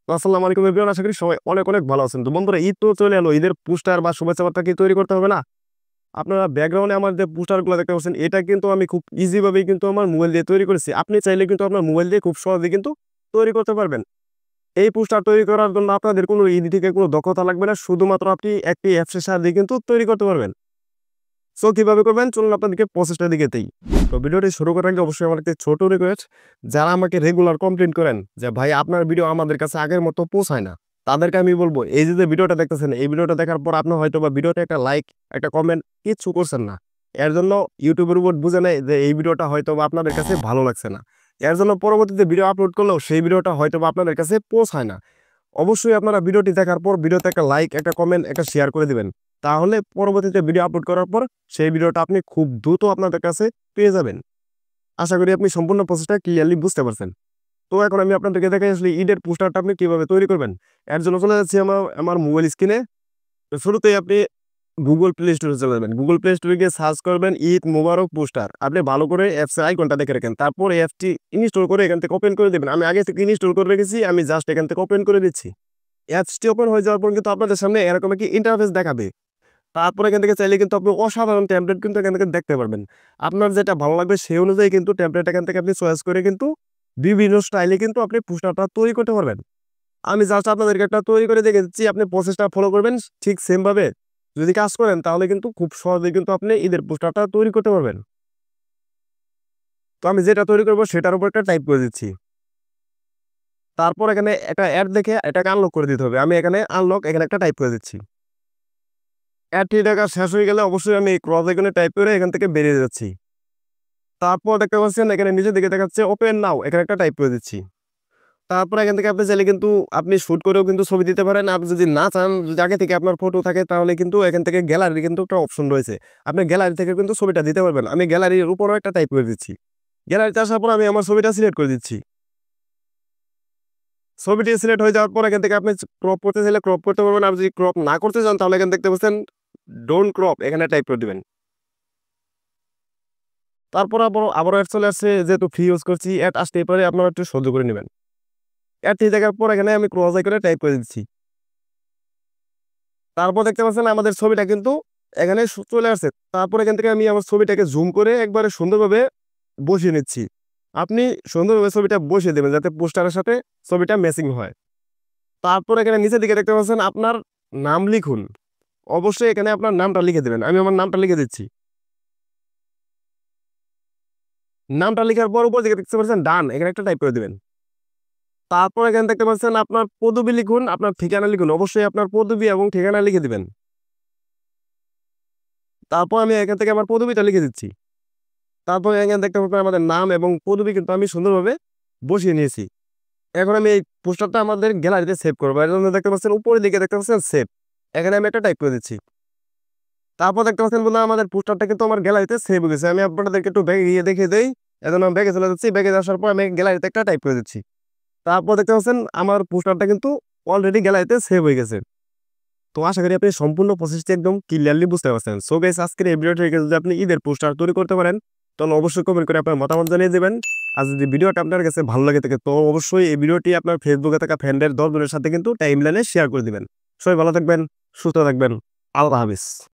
আসসালামু আলাইকুম এভরিওয়ান, আশা করি সবাই অনেক অনেক ভালো আছেন। তো বন্ধুরা, ঈদ তো চলে এলো। ঈদের পোস্টার বা শুভেচ্ছা বার্তা কি তৈরি করতে হবে না? আপনারা ব্যাকগ্রাউন্ডে আমার যে পোস্টারগুলো দেখতে পাচ্ছেন, এটা কিন্তু আমি খুব ইজি ভাবেই কিন্তু আমার মোবাইল দিয়ে তৈরি করেছি। আপনি চাইলে কিন্তু আপনার মোবাইল দিয়ে খুব সহজেই কিন্তু তৈরি করতে পারবেন। এই পোস্টার তৈরি করার জন্য আপনাদের কোনো এডিটিংয়ে কোনো দক্ষতা লাগবে না। শুধুমাত্র আপনি একটি অ্যাপসের সাহায্যে কিন্তু তৈরি করতে পারবেন। সো কিভাবে করবেন, চলুন আপনাদেরকে প্রসেসটা দিকে দেই। তো ভিডিওটি শুরু করার আগে অবশ্যই আমার একটি ছোট রিকোয়েস্ট, যারা আমাকে রেগুলার কমপ্লেইন করেন যে ভাই আপনার ভিডিও আমাদের কাছে আগের মতো পৌঁছায় না, তাদেরকে আমি বলবো এই যে ভিডিওটা দেখতেছেন, এই ভিডিওটা দেখার পর আপনি হয়তোবা ভিডিওতে একটা লাইক, একটা কমেন্ট কিচ্ছু করছেন না। এর জন্য ইউটিউবের উপর বুঝে নেয় যে এই ভিডিওটা হয়তোবা আপনাদের কাছে ভালো লাগছে না। এর জন্য পরবর্তীতে ভিডিও আপলোড করলেও সেই ভিডিওটা হয়তোবা আপনাদের কাছে পৌঁছায় না। অবশ্যই আপনারা ভিডিওটি দেখার পর ভিডিওতে একটা লাইক, একটা কমেন্ট, একটা শেয়ার করে দিবেন। তাহলে পরবর্তীতে ভিডিও আপলোড করার পর সেই ভিডিওটা আপনি খুব দ্রুত আপনাদের কাছে পেয়ে যাবেন। আশা করি আপনি সম্পূর্ণ প্রসেসটা ক্লিয়ারলি বুঝতে পারছেন। তো এখন আমি আপনাদেরকে দেখাই আসলে ঈদের পোস্টারটা আপনি কিভাবে তৈরি করবেন। এর জন্য চলে যাচ্ছি আমার আমার মোবাইল স্ক্রিনে। তো শুরুতেই আপনি গুগল প্লে স্টোরে চলে যাবেন। গুগল প্লে স্টোরে গিয়ে সার্চ করবেন ঈদ মোবারক পোস্টার। আপনি ভালো করে অ্যাপসের আইকনটা দেখে রাখেন। তারপর অ্যাপসটি ইনস্টল করে এখান থেকে ওপেন করে দিবেন। আমি আগে থেকে ইনস্টল করে রেখেছি, আমি জাস্ট এখান থেকে ওপেন করে দিচ্ছি। অ্যাপসটি ওপেন হয়ে যাওয়ার পর কিন্তু আপনাদের সামনে এরকম একটি ইন্টারফেস দেখাবে। তারপর এখান থেকে চাইলে কিন্তু আপনি অসাধারণ টেমপ্লেট কিন্তু এখান থেকে দেখতে পারবেন। আপনার যেটা ভালো লাগবে সেই অনুযায়ী কিন্তু টেমপ্লেট এখান থেকে আপনি চয়েস করে কিন্তু বিভিন্ন স্টাইলে কিন্তু আপনি পোস্টারটা তৈরি করতে পারবেন। আমি জাস্ট আপনাদেরকে একটা তৈরি করে দেখে দিচ্ছি, আপনি প্রসেসটা ফলো করবেন ঠিক সেম ভাবে। যদি কাজ করেন তাহলে কিন্তু খুব সহজেই কিন্তু আপনি ঈদের পোস্টারটা তৈরি করতে পারবেন। তো আমি যেটা তৈরি করব সেটার উপর একটা টাইপ করে দিচ্ছি। তারপর এখানে একটা অ্যাড দেখে এটাকে আনলক করে দিতে হবে। আমি এখানে আনলক এখানে একটা টাইপ করে দিচ্ছি। অ্যাডটি দেখা শেষ হয়ে গেলে অবশ্যই আমি ক্রস আইকনে টাইপ করে এখান থেকে বেরিয়ে যাচ্ছি। তারপর দেখতে পাচ্ছেন এখানে নিচের দিকে দেখাচ্ছে ওপেন নাও, এখানে একটা টাইপ করে দিচ্ছি। তারপর এখান থেকে আপনি চাইলে কিন্তু আপনি শুট করেও কিন্তু ছবি দিতে পারেন। আপনি যদি না চান, যদি আগে থেকে আপনার ফটো থাকে, তাহলে কিন্তু এখান থেকে গ্যালারি কিন্তু একটা অপশন রয়েছে। আপনি গ্যালারি থেকে কিন্তু ছবিটা দিতে পারবেন। আমি গ্যালারির উপরেও একটা টাইপ করে দিচ্ছি। গ্যালারিতে আসার পর আমি আমার ছবিটা সিলেক্ট করে দিচ্ছি। ছবিটি সিলেক্ট হয়ে যাওয়ার পর এখান থেকে আপনি ক্রপ করতে চাইলে ক্রপ করতে পারবেন। আর যদি ক্রপ না করতে চান তাহলে এখানে দেখতে পাচ্ছেন ডোন্ট ক্রপ, এখানে টাইপ করে দিবেন। তারপর আবারও অ্যাড চলে আসছে, যেহেতু ফ্রি ইউজ করছি অ্যাড আসতেই পারে, আপনারা একটু সহ্য করে নেবেন। অ্যাডটি দেখার পর এখানে আমি ক্রস আইকনে টাইপ করে দিচ্ছি। তারপর দেখতে পাচ্ছেন আমাদের ছবিটা কিন্তু এখানে চলে আসছে। তারপর এখান থেকে আমি আমার ছবিটাকে জুম করে একবারে সুন্দরভাবে বসিয়ে নিচ্ছি। আপনি সুন্দরভাবে ছবিটা বসিয়ে দেবেন যাতে পোস্টারের সাথে ছবিটা ম্যাচিং হয়। তারপর এখানে নিচের দিকে দেখতে পাচ্ছেন আপনার নাম লিখুন। অবশ্যই এখানে আপনার নামটা লিখে দেবেন। আমি আমার নামটা লিখে দিচ্ছি। নামটা লিখার পর উপর দিকে দেখতে পাচ্ছেন ডান, এখানে একটা টাইপ করে দিবেন। তারপর এখানে দেখতে পাচ্ছেন আপনার পদবি লিখুন, আপনার ঠিকানা লিখুন। অবশ্যই আপনার পদবি এবং ঠিকানা লিখে দিবেন। তারপর আমি এখান থেকে আমার পদবিটা লিখে দিচ্ছি। তারপর এখানে দেখতে পাবেন আমাদের নাম এবং পদবি কিন্তু আমি সুন্দরভাবে বসিয়ে নিয়েছি। এখন আমি এই পোস্টারটা আমাদের গ্যালারিতে সেভ করব। এর জন্য দেখতে পাচ্ছেন উপরের দিকে দেখতে পাচ্ছেন সেভ। এখানে আমি একটা টাইপ করে দিচ্ছি। তারপর দেখতে পাচ্ছেন বন্ধুরা আমাদের পোস্টারটা কিন্তু আমার গ্যালারিতে সেভ হয়ে গেছে। আমি আপনাদেরকে একটু ব্যাগে গিয়ে দেখিয়ে দেই। এজন্য আমি ব্যাগে চলে যাচ্ছি। ব্যাগে আসার পর আমি গ্যালারিতে একটা টাইপ করে দিচ্ছি। তারপর দেখতে পাচ্ছেন আমার পোস্টারটা কিন্তু অলরেডি গ্যালারিতে সেভ হয়ে গেছে। তো আশা করি আপনি সম্পূর্ণ প্রসেসটি একদম ক্লিয়ারলি বুঝতে পারছেন। সো গাইস, আজকের এই ভিডিও থেকে যদি আপনি ঈদের পোস্টার তৈরি করতে পারেন, তাহলে অবশ্যই কমেন্ট করে আপনার মতামত জানিয়ে দিবেন। আর যদি ভিডিওটা আপনার কাছে ভালো লাগে থাকে, তো অবশ্যই এই ভিডিওটি আপনার ফেসবুকে থাকা ফ্রেন্ডের 10 জনের সাথে কিন্তু টাইমলাইনে শেয়ার করে দিবেন। সবাই ভালো থাকবেন, সুস্থ থাকবেন। আল্লাহ হাফেজ।